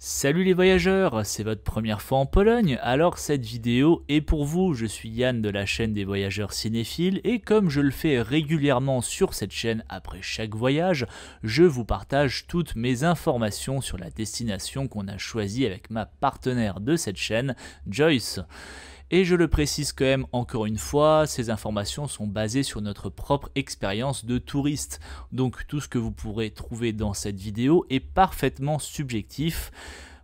Salut les voyageurs, c'est votre première fois en Pologne, alors cette vidéo est pour vous. Je suis Yann de la chaîne des voyageurs cinéphiles et comme je le fais régulièrement sur cette chaîne après chaque voyage, je vous partage toutes mes informations sur la destination qu'on a choisie avec ma partenaire de cette chaîne, Joyce. Et je le précise quand même encore une fois, ces informations sont basées sur notre propre expérience de touriste. Donc tout ce que vous pourrez trouver dans cette vidéo est parfaitement subjectif.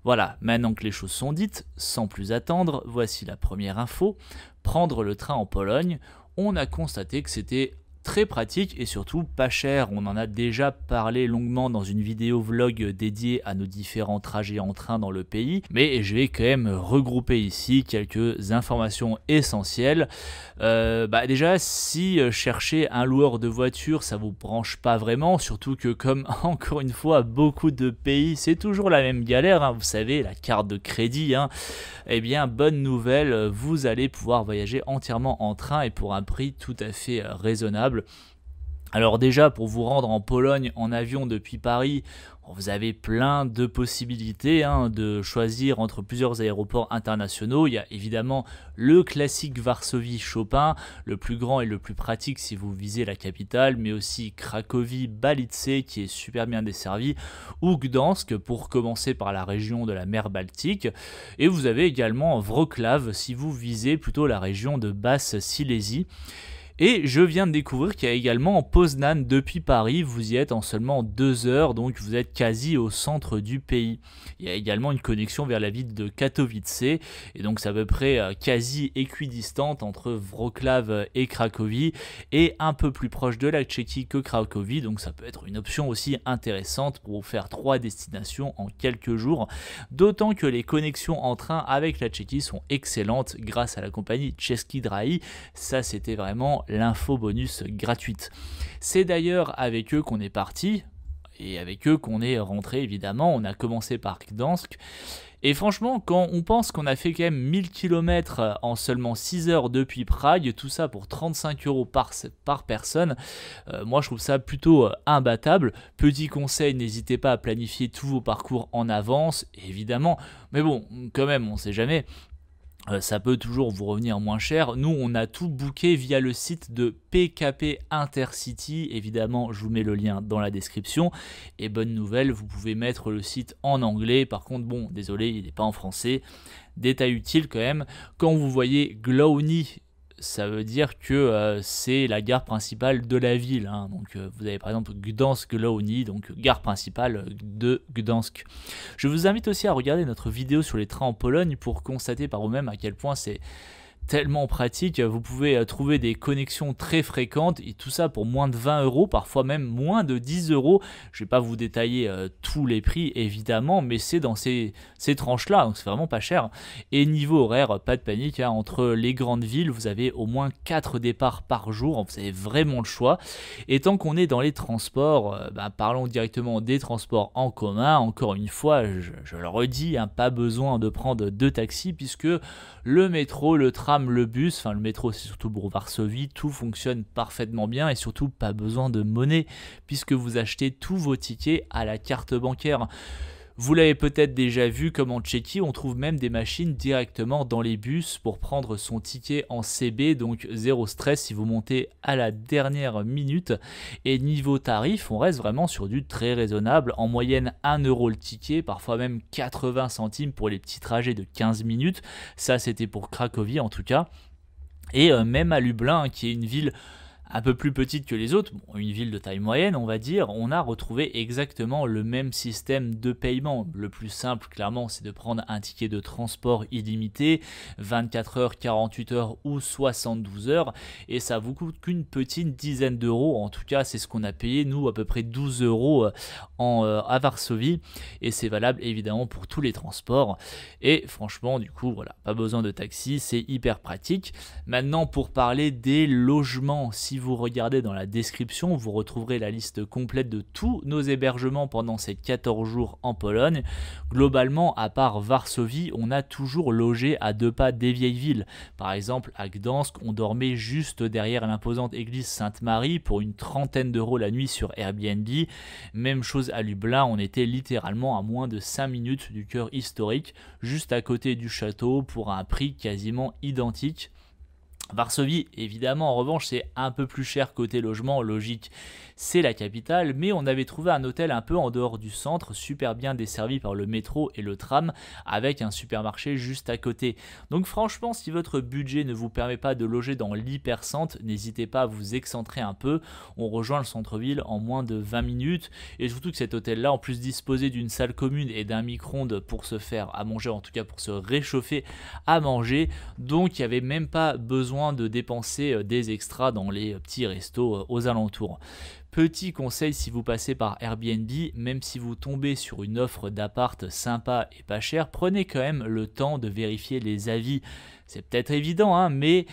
Voilà, maintenant que les choses sont dites, sans plus attendre, voici la première info. Prendre le train en Pologne, on a constaté que c'était très pratique et surtout pas cher. On en a déjà parlé longuement dans une vidéo vlog dédiée à nos différents trajets en train dans le pays, mais je vais quand même regrouper ici quelques informations essentielles. Déjà, si chercher un loueur de voiture ça vous branche pas vraiment, surtout que comme encore une fois beaucoup de pays c'est toujours la même galère, hein, vous savez, la carte de crédit, eh bien bonne nouvelle, vous allez pouvoir voyager entièrement en train et pour un prix tout à fait raisonnable. Alors déjà, pour vous rendre en Pologne en avion depuis Paris, vous avez plein de possibilités de choisir entre plusieurs aéroports internationaux. Il y a évidemment le classique Varsovie-Chopin, le plus grand et le plus pratique si vous visez la capitale, mais aussi Cracovie-Balice qui est super bien desservi, ou Gdansk pour commencer par la région de la mer Baltique. Et vous avez également Wrocław si vous visez plutôt la région de Basse-Silésie. Et je viens de découvrir qu'il y a également Poznan depuis Paris, vous y êtes en seulement 2 heures, donc vous êtes quasi au centre du pays. Il y a également une connexion vers la ville de Katowice, et donc c'est à peu près quasi équidistante entre Wrocław et Cracovie, et un peu plus proche de la Tchéquie que Cracovie, donc ça peut être une option aussi intéressante pour vous faire 3 destinations en quelques jours, d'autant que les connexions en train avec la Tchéquie sont excellentes grâce à la compagnie Český dráhy. Ça c'était vraiment l'info bonus gratuite. C'est d'ailleurs avec eux qu'on est parti et avec eux qu'on est rentré évidemment. On a commencé par Gdansk et franchement quand on pense qu'on a fait quand même 1000 km en seulement 6 heures depuis Prague, tout ça pour 35 € par personne, moi je trouve ça plutôt imbattable. Petit conseil, n'hésitez pas à planifier tous vos parcours en avance évidemment, mais bon quand même on sait jamais. Ça peut toujours vous revenir moins cher. Nous, on a tout booké via le site de PKP Intercity. Évidemment, je vous mets le lien dans la description. Et bonne nouvelle, vous pouvez mettre le site en anglais. Par contre, bon, désolé, il n'est pas en français. Détail utile quand même. Quand vous voyez Główny, ça veut dire que c'est la gare principale de la ville. Donc vous avez par exemple Gdansk Główny, donc gare principale de Gdansk. Je vous invite aussi à regarder notre vidéo sur les trains en Pologne pour constater par vous-même à quel point c'est tellement pratique. Vous pouvez trouver des connexions très fréquentes et tout ça pour moins de 20 €, parfois même moins de 10 €. Je ne vais pas vous détailler tous les prix évidemment, mais c'est dans ces tranches là, donc c'est vraiment pas cher. Et niveau horaire, pas de panique, entre les grandes villes vous avez au moins 4 départs par jour, vous avez vraiment le choix. Et tant qu'on est dans les transports, parlons directement des transports en commun. Encore une fois, je le redis, pas besoin de prendre 2 taxis puisque le métro, le tram, le bus, le métro c'est surtout pour Varsovie, tout fonctionne parfaitement bien et surtout pas besoin de monnaie puisque vous achetez tous vos tickets à la carte bancaire. Vous l'avez peut-être déjà vu, comme en Tchéquie, on trouve même des machines directement dans les bus pour prendre son ticket en CB, donc zéro stress si vous montez à la dernière minute. Et niveau tarif, on reste vraiment sur du très raisonnable, en moyenne 1 € le ticket, parfois même 80 centimes pour les petits trajets de 15 minutes. Ça c'était pour Cracovie en tout cas. Et même à Lublin, qui est une ville un peu plus petite que les autres, une ville de taille moyenne on va dire, on a retrouvé exactement le même système de paiement. Le plus simple clairement c'est de prendre un ticket de transport illimité, 24 heures, 48 heures ou 72 heures, et ça vous coûte qu'une petite dizaine d'euros. En tout cas c'est ce qu'on a payé nous, à peu près 12 € à Varsovie, et c'est valable évidemment pour tous les transports. Et franchement du coup voilà, pas besoin de taxi, c'est hyper pratique. Maintenant pour parler des logements, si vous regardez dans la description, vous retrouverez la liste complète de tous nos hébergements pendant ces 14 jours en Pologne. Globalement, à part Varsovie, on a toujours logé à 2 pas des vieilles villes. Par exemple, à Gdansk, on dormait juste derrière l'imposante église Sainte-Marie pour une trentaine d'euros la nuit sur Airbnb. Même chose à Lublin, on était littéralement à moins de 5 minutes du cœur historique, juste à côté du château pour un prix quasiment identique. Varsovie, évidemment, en revanche, c'est un peu plus cher côté logement, logique, c'est la capitale, mais on avait trouvé un hôtel un peu en dehors du centre, super bien desservi par le métro et le tram, avec un supermarché juste à côté. Donc franchement, si votre budget ne vous permet pas de loger dans l'hypercentre, n'hésitez pas à vous excentrer un peu, on rejoint le centre-ville en moins de 20 minutes, et surtout que cet hôtel-là, en plus disposait d'une salle commune et d'un micro-ondes pour se faire à manger, en tout cas pour se réchauffer à manger, donc il n'y avait même pas besoin de dépenser des extras dans les petits restos aux alentours. Petit conseil si vous passez par Airbnb, même si vous tombez sur une offre d'appart sympa et pas cher, prenez quand même le temps de vérifier les avis. C'est peut-être évident, hein, mais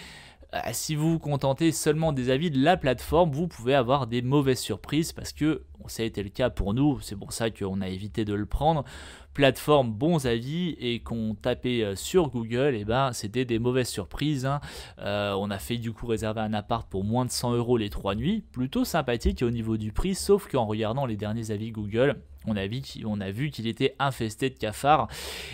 si vous vous contentez seulement des avis de la plateforme, vous pouvez avoir des mauvaises surprises parce que ça a été le cas pour nous, c'est pour ça qu'on a évité de le prendre. Plateforme bons avis et qu'on tapait sur Google, et ben c'était des mauvaises surprises, hein. On a fait du coup réserver un appart pour moins de 100 € les 3 nuits, plutôt sympathique au niveau du prix, sauf qu'en regardant les derniers avis Google, on a vu qu'il était infesté de cafards.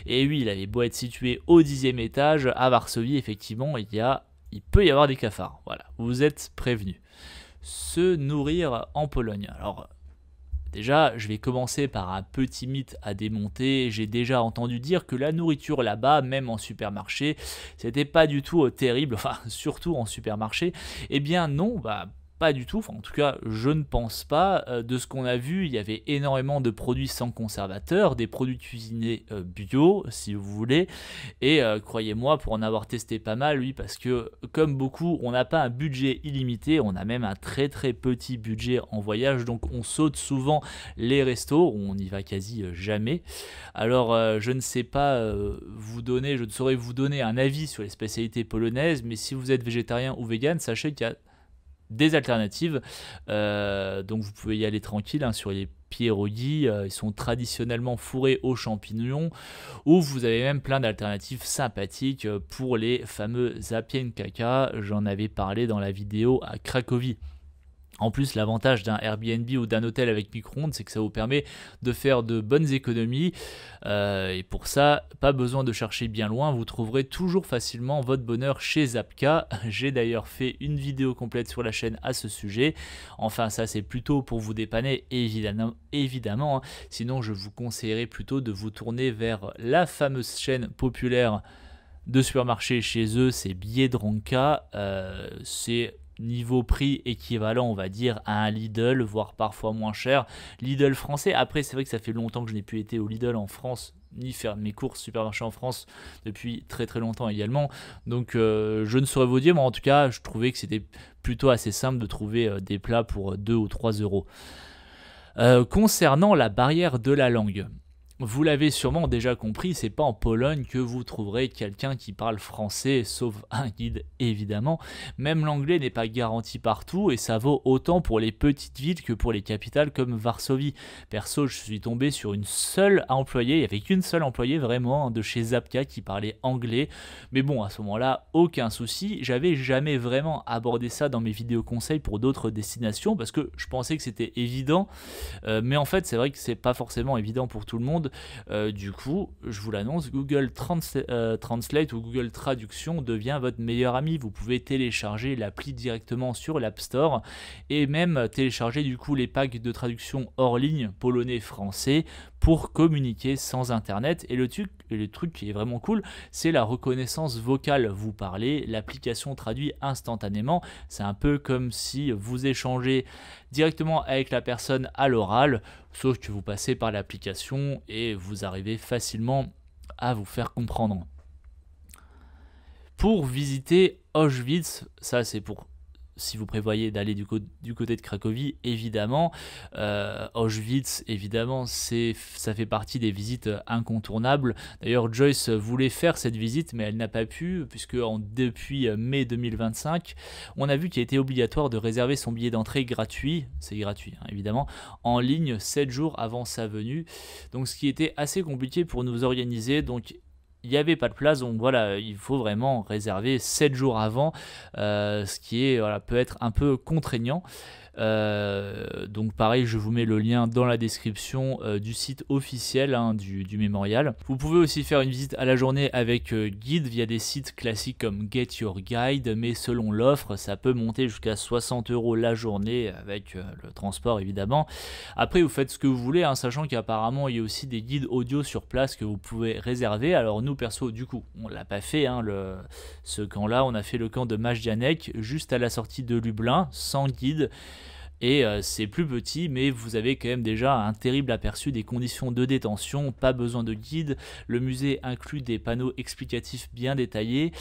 Et oui, il avait beau être situé au 10e étage, à Varsovie, effectivement, il peut y avoir des cafards. Voilà, vous êtes prévenus. Se nourrir en Pologne. Alors, déjà, je vais commencer par un petit mythe à démonter. J'ai déjà entendu dire que la nourriture là-bas, même en supermarché, c'était pas du tout terrible, enfin surtout en supermarché. Eh bien non, pas du tout, enfin, en tout cas je ne pense pas. De ce qu'on a vu, il y avait énormément de produits sans conservateur, des produits cuisinés bio si vous voulez, et croyez-moi pour en avoir testé pas mal, oui, parce que comme beaucoup on n'a pas un budget illimité, on a même un très très petit budget en voyage, donc on saute souvent les restos, on n'y va quasi jamais. Alors je ne sais pas je ne saurais vous donner un avis sur les spécialités polonaises, mais si vous êtes végétarien ou vegan, sachez qu'il y a des alternatives, donc vous pouvez y aller tranquille, hein, sur les pierogi, ils sont traditionnellement fourrés aux champignons, ou vous avez même plein d'alternatives sympathiques pour les fameux zapienkaka, j'en avais parlé dans la vidéo à Cracovie. En plus, l'avantage d'un Airbnb ou d'un hôtel avec micro-ondes, c'est que ça vous permet de faire de bonnes économies. Et pour ça, pas besoin de chercher bien loin, vous trouverez toujours facilement votre bonheur chez Zapka. J'ai d'ailleurs fait une vidéo complète sur la chaîne à ce sujet. Enfin, ça c'est plutôt pour vous dépanner, évidemment. Hein. Sinon, je vous conseillerais plutôt de vous tourner vers la fameuse chaîne populaire de supermarché chez eux, c'est Biedronka. C'est niveau prix équivalent, on va dire, à un Lidl, voire parfois moins cher. Lidl français, après c'est vrai que ça fait longtemps que je n'ai plus été au Lidl en France, ni faire mes courses supermarché en France depuis très très longtemps également, donc je ne saurais vous dire, mais en tout cas je trouvais que c'était plutôt assez simple de trouver des plats pour 2 ou 3 euros. Concernant la barrière de la langue, vous l'avez sûrement déjà compris, c'est pas en Pologne que vous trouverez quelqu'un qui parle français, sauf un guide évidemment. Même l'anglais n'est pas garanti partout et ça vaut autant pour les petites villes que pour les capitales comme Varsovie. Perso, je suis tombé sur une seule employée, il n'y avait qu'une seule employée vraiment de chez Zapka qui parlait anglais. Mais bon, à ce moment-là, aucun souci. J'avais jamais vraiment abordé ça dans mes vidéos conseils pour d'autres destinations parce que je pensais que c'était évident. Mais en fait, c'est vrai que c'est pas forcément évident pour tout le monde. Du coup, je vous l'annonce, Google Translate ou Google Traduction devient votre meilleur ami. Vous pouvez télécharger l'appli directement sur l'App Store et même télécharger du coup les packs de traduction hors ligne polonais-français pour communiquer sans internet. Et le truc qui est vraiment cool, c'est la reconnaissance vocale. Vous parlez, l'application traduit instantanément. C'est un peu comme si vous échangez directement avec la personne à l'oral, sauf que vous passez par l'application et vous arrivez facilement à vous faire comprendre. Pour visiter Auschwitz, ça c'est pour si vous prévoyez d'aller du côté de Cracovie, évidemment. Auschwitz, évidemment, ça fait partie des visites incontournables. D'ailleurs, Joyce voulait faire cette visite, mais elle n'a pas pu, puisque depuis mai 2025, on a vu qu'il était obligatoire de réserver son billet d'entrée gratuit, c'est gratuit hein, évidemment, en ligne 7 jours avant sa venue. Donc ce qui était assez compliqué pour nous organiser, donc il n'y avait pas de place, donc voilà, il faut vraiment réserver 7 jours avant, ce qui est, voilà, peut être un peu contraignant. Donc pareil, je vous mets le lien dans la description du site officiel hein, du mémorial. Vous pouvez aussi faire une visite à la journée avec guide via des sites classiques comme Get Your Guide, mais selon l'offre, ça peut monter jusqu'à 60 € la journée avec le transport évidemment. Après, vous faites ce que vous voulez, hein, sachant qu'apparemment il y a aussi des guides audio sur place que vous pouvez réserver. Alors nous perso, du coup, on l'a pas fait, hein, ce camp-là, on a fait le camp de Majdanek juste à la sortie de Lublin, sans guide. Et c'est plus petit, mais vous avez quand même déjà un terrible aperçu des conditions de détention, pas besoin de guide, le musée inclut des panneaux explicatifs bien détaillés.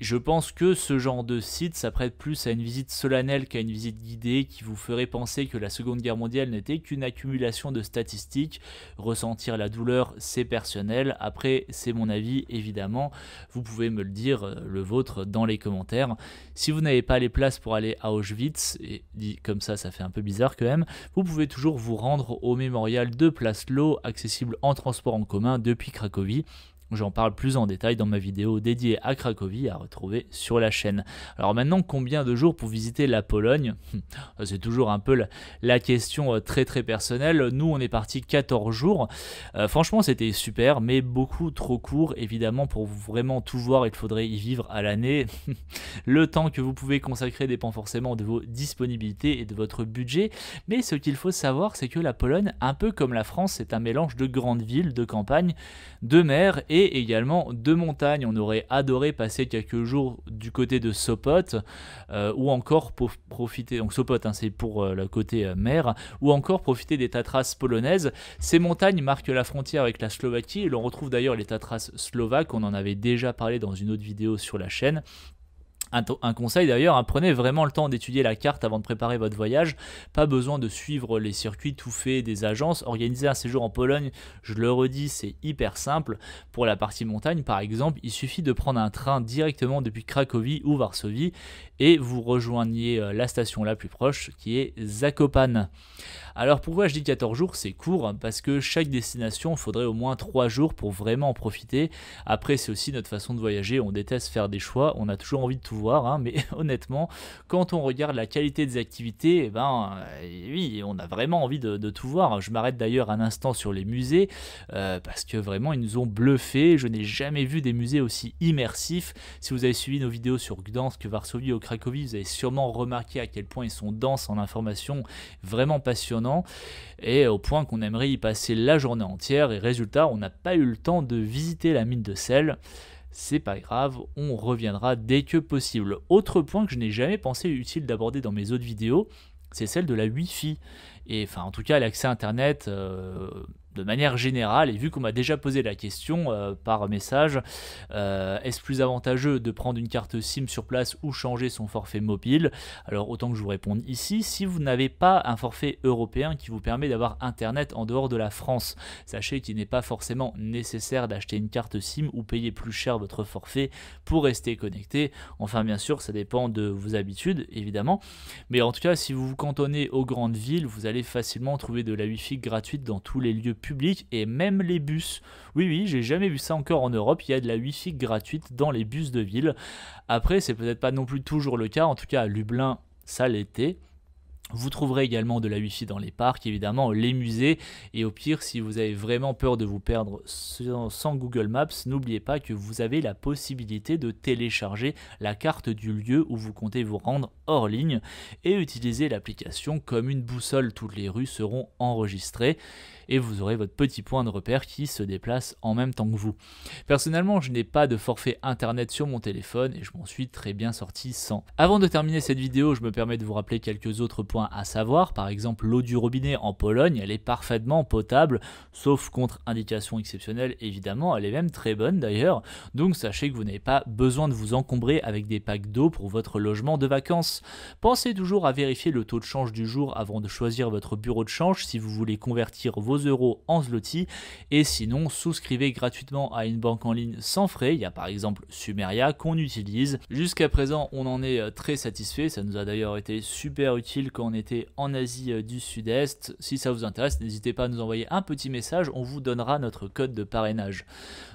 Je pense que ce genre de site s'apprête plus à une visite solennelle qu'à une visite guidée qui vous ferait penser que la Seconde Guerre mondiale n'était qu'une accumulation de statistiques. Ressentir la douleur, c'est personnel. Après, c'est mon avis, évidemment. Vous pouvez me le dire, le vôtre, dans les commentaires. Si vous n'avez pas les places pour aller à Auschwitz, et dit comme ça fait un peu bizarre quand même, vous pouvez toujours vous rendre au mémorial de Place Lau, accessible en transport en commun depuis Cracovie. J'en parle plus en détail dans ma vidéo dédiée à Cracovie à retrouver sur la chaîne. Alors maintenant, combien de jours pour visiter la Pologne? C'est toujours un peu la question très personnelle. Nous, on est parti 14 jours. Franchement, c'était super, mais beaucoup trop court. Évidemment, pour vraiment tout voir, il faudrait y vivre à l'année. Le temps que vous pouvez consacrer dépend forcément de vos disponibilités et de votre budget. Mais ce qu'il faut savoir, c'est que la Pologne, un peu comme la France, c'est un mélange de grandes villes, de campagnes, de mer et également de montagnes. On aurait adoré passer quelques jours du côté de Sopot ou encore pour profiter, donc Sopot hein, c'est pour le côté mer, ou encore profiter des Tatras polonaises. Ces montagnes marquent la frontière avec la Slovaquie et l'on retrouve d'ailleurs les Tatras slovaques, on en avait déjà parlé dans une autre vidéo sur la chaîne. Un conseil d'ailleurs, prenez vraiment le temps d'étudier la carte avant de préparer votre voyage. Pas besoin de suivre les circuits tout faits des agences. Organiser un séjour en Pologne, je le redis, c'est hyper simple. Pour la partie montagne par exemple, il suffit de prendre un train directement depuis Cracovie ou Varsovie et vous rejoignez la station la plus proche qui est Zakopane. Alors pourquoi je dis 14 jours? C'est court parce que chaque destination, il faudrait au moins 3 jours pour vraiment en profiter. Après, c'est aussi notre façon de voyager, on déteste faire des choix, on a toujours envie de tout voir, hein, mais honnêtement, quand on regarde la qualité des activités, eh ben, oui, on a vraiment envie de tout voir. Je m'arrête d'ailleurs un instant sur les musées parce que vraiment, ils nous ont bluffé. Je n'ai jamais vu des musées aussi immersifs. Si vous avez suivi nos vidéos sur Gdansk, Varsovie ou Cracovie, vous avez sûrement remarqué à quel point ils sont denses en informations, vraiment passionnants. Et au point qu'on aimerait y passer la journée entière et résultat, on n'a pas eu le temps de visiter la mine de sel. C'est pas grave, on reviendra dès que possible. Autre point que je n'ai jamais pensé utile d'aborder dans mes autres vidéos, c'est celle de la Wi-Fi. Et enfin, en tout cas, l'accès Internet de manière générale. Et vu qu'on m'a déjà posé la question par message, est-ce plus avantageux de prendre une carte SIM sur place ou changer son forfait mobile? Alors autant que je vous réponde ici, si vous n'avez pas un forfait européen qui vous permet d'avoir Internet en dehors de la France, sachez qu'il n'est pas forcément nécessaire d'acheter une carte SIM ou payer plus cher votre forfait pour rester connecté. Enfin bien sûr, ça dépend de vos habitudes évidemment, mais en tout cas si vous vous cantonnez aux grandes villes, vous allez facilement trouver de la Wi-Fi gratuite dans tous les lieux publics et même les bus. Oui, j'ai jamais vu ça encore en Europe, il y a de la Wi-Fi gratuite dans les bus de ville. Après, c'est peut-être pas non plus toujours le cas, en tout cas à Lublin, ça l'était. Vous trouverez également de la Wi-Fi dans les parcs, évidemment, les musées, et au pire, si vous avez vraiment peur de vous perdre sans Google Maps, n'oubliez pas que vous avez la possibilité de télécharger la carte du lieu où vous comptez vous rendre hors ligne et utiliser l'application comme une boussole. Toutes les rues seront enregistrées et vous aurez votre petit point de repère qui se déplace en même temps que vous. Personnellement, je n'ai pas de forfait internet sur mon téléphone et je m'en suis très bien sorti sans. Avant de terminer cette vidéo, je me permets de vous rappeler quelques autres points points à savoir. Par exemple, l'eau du robinet en Pologne, elle est parfaitement potable, sauf contre indication exceptionnelle évidemment, elle est même très bonne d'ailleurs. Donc sachez que vous n'avez pas besoin de vous encombrer avec des packs d'eau pour votre logement de vacances. Pensez toujours à vérifier le taux de change du jour avant de choisir votre bureau de change si vous voulez convertir vos euros en zloty, et sinon souscrivez gratuitement à une banque en ligne sans frais. Il y a par exemple Sumeria qu'on utilise. Jusqu'à présent on en est très satisfait, ça nous a d'ailleurs été super utile quand on était en Asie du Sud-Est. Si ça vous intéresse, n'hésitez pas à nous envoyer un petit message, on vous donnera notre code de parrainage.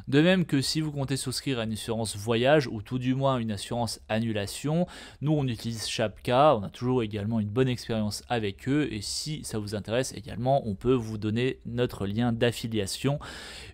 De même que si vous comptez souscrire à une assurance voyage ou tout du moins une assurance annulation, nous on utilise Shapka, on a toujours également une bonne expérience avec eux, et si ça vous intéresse également, on peut vous donner notre lien d'affiliation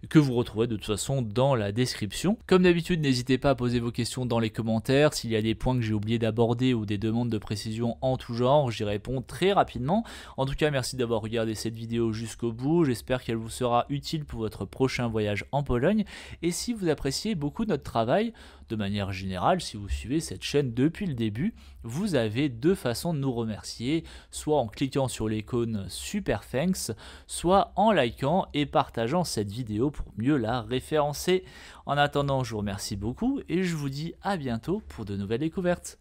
que vous retrouverez de toute façon dans la description. Comme d'habitude, n'hésitez pas à poser vos questions dans les commentaires. S'il y a des points que j'ai oublié d'aborder ou des demandes de précision en tout genre, j'y réponds très rapidement. En tout cas, merci d'avoir regardé cette vidéo jusqu'au bout, j'espère qu'elle vous sera utile pour votre prochain voyage en Pologne. Et si vous appréciez beaucoup notre travail, de manière générale, si vous suivez cette chaîne depuis le début, vous avez deux façons de nous remercier, soit en cliquant sur l'icône Super Thanks, soit en likant et partageant cette vidéo pour mieux la référencer. En attendant, je vous remercie beaucoup et je vous dis à bientôt pour de nouvelles découvertes.